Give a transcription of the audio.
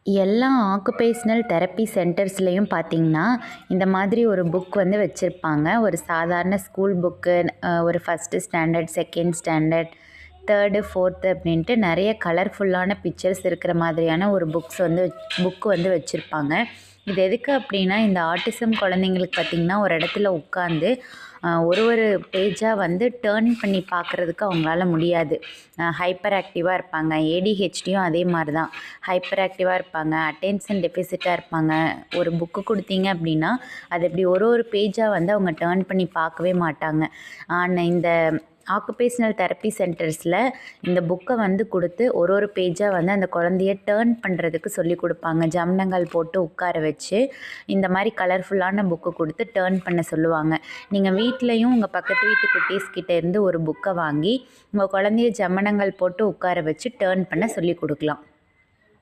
எல்லா occupational therapy சென்டர்ஸ்லேயும் பார்த்தீங்கன்னா, இந்த மாதிரி ஒரு புக் வந்து வச்சுருப்பாங்க. ஒரு சாதாரண ஸ்கூல் புக்கு, ஒரு first standard, second standard, third, fourth அப்படின்ட்டு நிறைய கலர்ஃபுல்லான பிக்சர்ஸ் இருக்கிற மாதிரியான ஒரு புக் வந்து வச்சுருப்பாங்க. இது எதுக்கு அப்படின்னா, இந்த ஆட்டிசம் குழந்தைங்களுக்கு பார்த்திங்கன்னா, ஒரு இடத்துல உட்காந்து ஒரு பேஜாக வந்து டேர்ன் பண்ணி பார்க்குறதுக்கு அவங்களால முடியாது. ஹைப்பர் ஆக்டிவாக இருப்பாங்க. ஏடிஹெச்டியும் அதே மாதிரி தான். ஹைப்பர் ஆக்டிவாக இருப்பாங்க, அட்டென்ஷன் டெஃபிசிட்டாக இருப்பாங்க. ஒரு புக்கு கொடுத்தீங்க அப்படின்னா, அது இப்படி ஒரு பேஜாக வந்து அவங்க டேர்ன் பண்ணி பார்க்கவே மாட்டாங்க. ஆனால் இந்த ஆக்குபேஷனல் தெரப்பி சென்டர்ஸில் இந்த புக்கை வந்து கொடுத்து ஒரு பேஜாக வந்து அந்த குழந்தைய டேர்ன் பண்ணுறதுக்கு சொல்லி கொடுப்பாங்க. ஜம்னங்கள் போட்டு உட்கார வச்சு இந்த மாதிரி கலர்ஃபுல்லான புக்கு கொடுத்து டேர்ன் பண்ண சொல்லுவாங்க. நீங்கள் வீட்லேயும் உங்கள் பக்கத்து வீட்டு குட்டீஸ்கிட்ட இருந்து ஒரு புக்கை வாங்கி உங்கள் குழந்தைய ஜமனங்கள் போட்டு உட்கார வச்சு டேர்ன் பண்ண சொல்லி கொடுக்கலாம்.